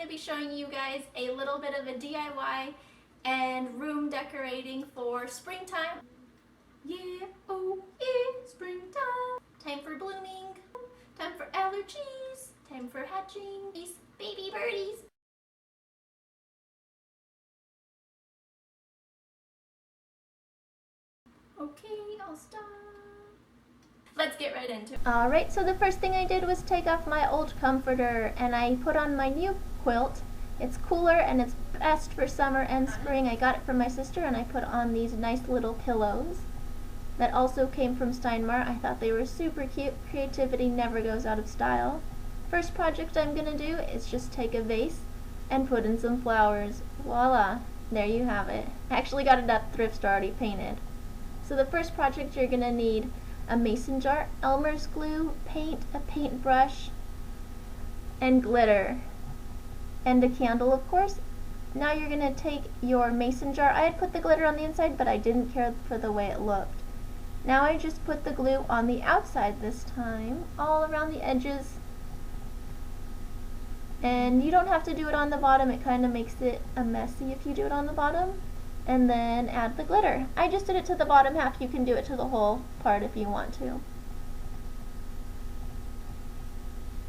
to be showing you guys a little bit of a DIY and room decorating for springtime. Yeah, oh yeah, springtime. Time for blooming, time for allergies, time for hatching these baby birdies. Okay, I'll stop. Let's get right into it. Alright, so the first thing I did was take off my old comforter and I put on my new quilt. It's cooler and it's best for summer and spring. I got it from my sister and I put on these nice little pillows that also came from Steinmart. I thought they were super cute. Creativity never goes out of style. First project I'm gonna do is just take a vase and put in some flowers. Voila, there you have it. I actually got it at the thrift store already painted. So the first project you're gonna need a mason jar, Elmer's glue, paint, a paintbrush, and glitter, and a candle, of course. Now you're going to take your mason jar. I had put the glitter on the inside, but I didn't care for the way it looked. Now I just put the glue on the outside this time, all around the edges. And you don't have to do it on the bottom. It kind of makes it messy if you do it on the bottom. And then add the glitter. I just did it to the bottom half. You can do it to the whole part if you want to.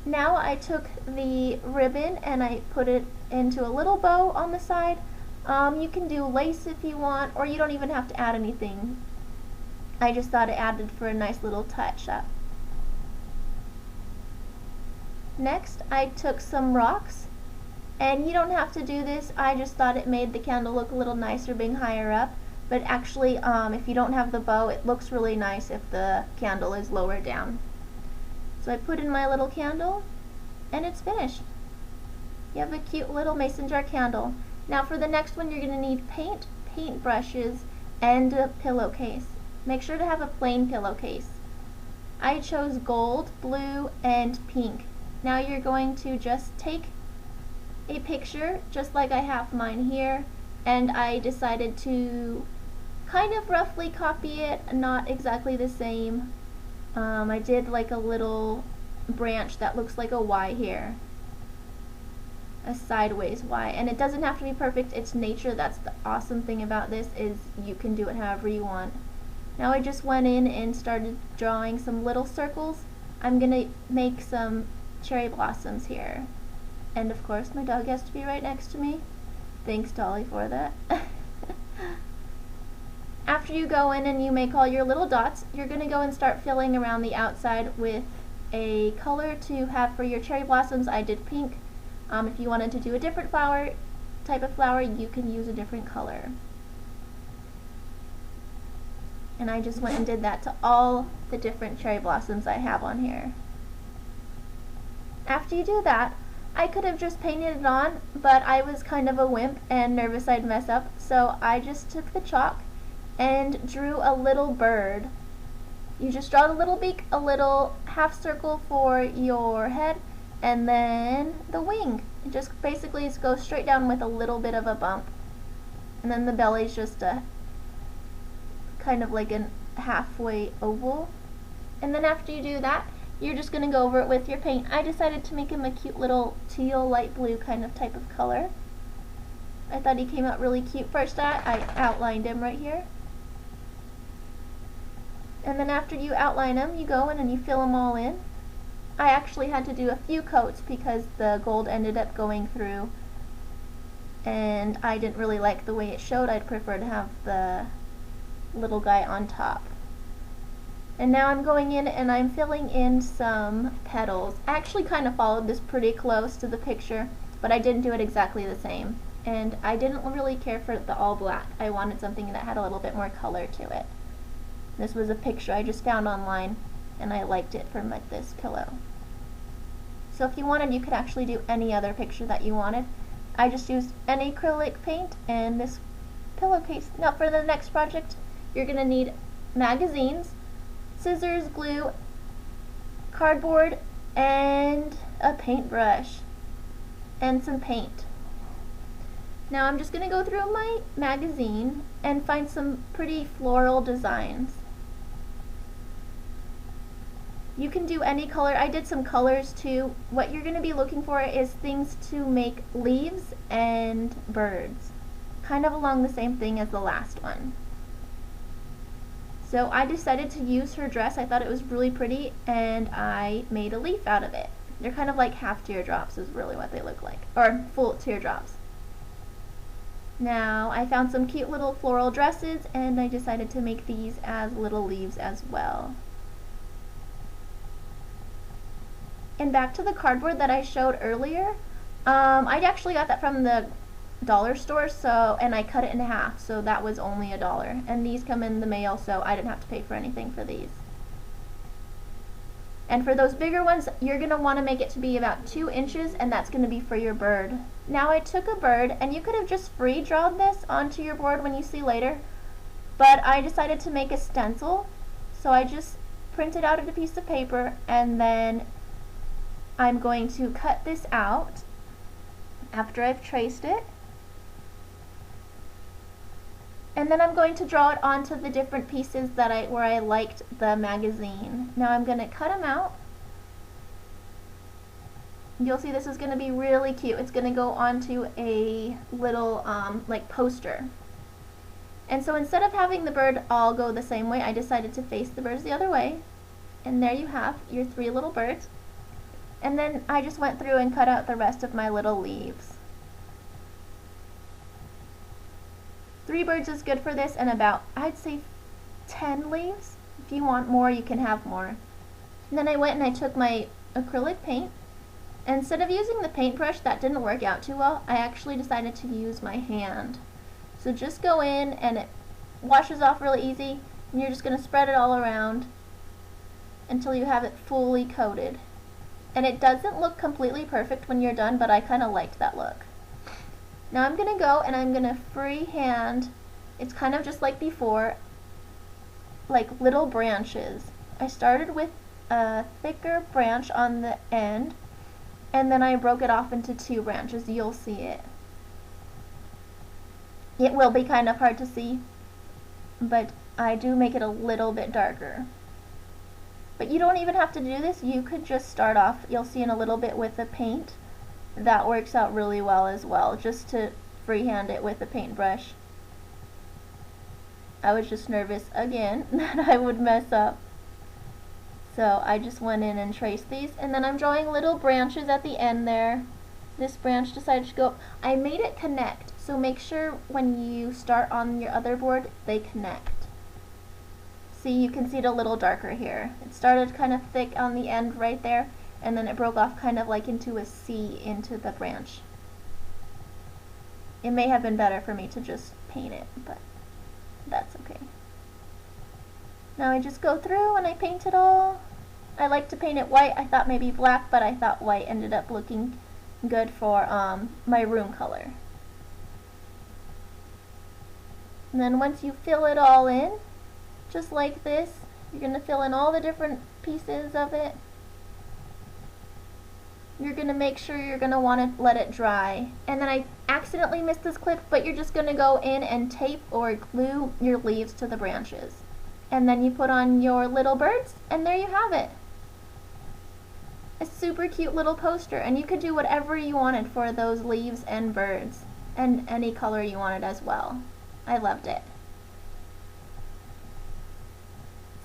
Now I took the ribbon and I put it into a little bow on the side. You can do lace if you want, or you don't even have to add anything. I just thought it added for a nice little touch up. Next I took some rocks. And you don't have to do this, I just thought it made the candle look a little nicer being higher up. But actually, if you don't have the bow, it looks really nice if the candle is lower down. So I put in my little candle, and it's finished. You have a cute little mason jar candle. Now for the next one, you're going to need paint, paint brushes, and a pillowcase. Make sure to have a plain pillowcase. I chose gold, blue, and pink. Now you're going to just take a picture just like I have mine here, and I decided to kind of roughly copy it, not exactly the same. I did like a little branch that looks like a Y here, a sideways Y, and it doesn't have to be perfect. It's nature. That's the awesome thing about this, is you can do it however you want. Now I just went in and started drawing some little circles. I'm gonna make some cherry blossoms here. And of course my dog has to be right next to me. Thanks Dolly for that. After you go in and you make all your little dots, you're going to go and start filling around the outside with a color to have for your cherry blossoms. I did pink. If you wanted to do a different type of flower, you can use a different color. And I just went and did that to all the different cherry blossoms I have on here. After you do that, I could have just painted it on, but I was kind of a wimp and nervous I'd mess up, so I just took the chalk and drew a little bird. You just draw the little beak, a little half circle for your head, and then the wing. It just basically goes straight down with a little bit of a bump. And then the belly's just a kind of like a halfway oval. And then after you do that, you're just going to go over it with your paint. I decided to make him a cute little teal, light blue kind of type of color. I thought he came out really cute. First I outlined him right here. And then after you outline him, you go in and you fill them all in. I actually had to do a few coats because the gold ended up going through. And I didn't really like the way it showed. I'd prefer to have the little guy on top. And now I'm going in and I'm filling in some petals. I actually kind of followed this pretty close to the picture, but I didn't do it exactly the same. And I didn't really care for the all black. I wanted something that had a little bit more color to it. This was a picture I just found online, and I liked it from like this pillow. So if you wanted, you could actually do any other picture that you wanted. I just used any acrylic paint and this pillowcase. Now for the next project, you're going to need magazines, scissors, glue, cardboard, and a paintbrush, and some paint. Now I'm just going to go through my magazine and find some pretty floral designs. You can do any color. I did some colors too. What you're going to be looking for is things to make leaves and birds. Kind of along the same thing as the last one. So I decided to use her dress. I thought it was really pretty, and I made a leaf out of it. They're kind of like half teardrops is really what they look like, or full teardrops. Now I found some cute little floral dresses, and I decided to make these as little leaves as well. And back to the cardboard that I showed earlier, I actually got that from the dollar store, and I cut it in half, so that was only $1. And these come in the mail, so I didn't have to pay for anything for these. And for those bigger ones, you're going to want to make it to be about 2 inches, and that's going to be for your bird. Now I took a bird, and you could have just free drawn this onto your board when you see later, but I decided to make a stencil, so I just printed out a piece of paper, and then I'm going to cut this out after I've traced it. And then I'm going to draw it onto the different pieces that where I liked the magazine. Now I'm going to cut them out. You'll see this is going to be really cute. It's going to go onto a little like poster. And so instead of having the bird all go the same way, I decided to face the birds the other way. And there you have your 3 little birds. And then I just went through and cut out the rest of my little leaves. 3 birds is good for this, and about, I'd say, 10 leaves. If you want more, you can have more. And then I went and I took my acrylic paint. And instead of using the paintbrush, that didn't work out too well, I actually decided to use my hand. So just go in, and it washes off really easy, and you're just going to spread it all around until you have it fully coated. And it doesn't look completely perfect when you're done, but I kind of liked that look. Now I'm going to go and I'm going to freehand, it's kind of just like before, like little branches. I started with a thicker branch on the end, and then I broke it off into 2 branches. You'll see it. It will be kind of hard to see, but I do make it a little bit darker. But you don't even have to do this. You could just start off, you'll see in a little bit with the paint. That works out really well as well, just to freehand it with a paintbrush. I was just nervous again that I would mess up. So I just went in and traced these, and then I'm drawing little branches at the end there. This branch decided to go up. I made it connect, so make sure when you start on your other board, they connect. See, you can see it a little darker here. It started kind of thick on the end right there, and then it broke off kind of like into a C into the branch. It may have been better for me to just paint it, but that's okay. Now I just go through and I paint it all. I like to paint it white. I thought maybe black, but I thought white ended up looking good for my room color. And then once you fill it all in, just like this, you're going to fill in all the different pieces of it. You're going to make sure you're going to want to let it dry. And then I accidentally missed this clip, but you're just going to go in and tape or glue your leaves to the branches. And then you put on your little birds, and there you have it. A super cute little poster, and you could do whatever you wanted for those leaves and birds, and any color you wanted as well. I loved it.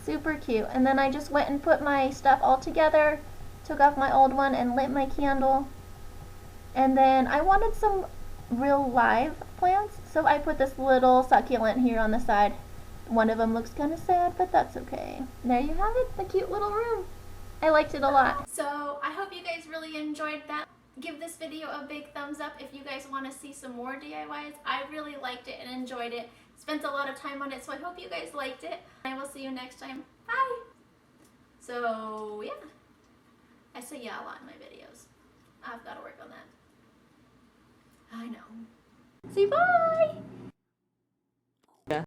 Super cute. And then I just went and put my stuff all together, took off my old one and lit my candle. And then I wanted some real live plants, so I put this little succulent here on the side. One of them looks kind of sad, but that's okay. There you have it, the cute little room. I liked it a lot. So I hope you guys really enjoyed that. Give this video a big thumbs up if you guys want to see some more DIYs. I really liked it and enjoyed it. Spent a lot of time on it, so I hope you guys liked it. I will see you next time. Bye! So, yeah. I say yeah a lot in my videos. I've got to work on that. I know. See you, bye!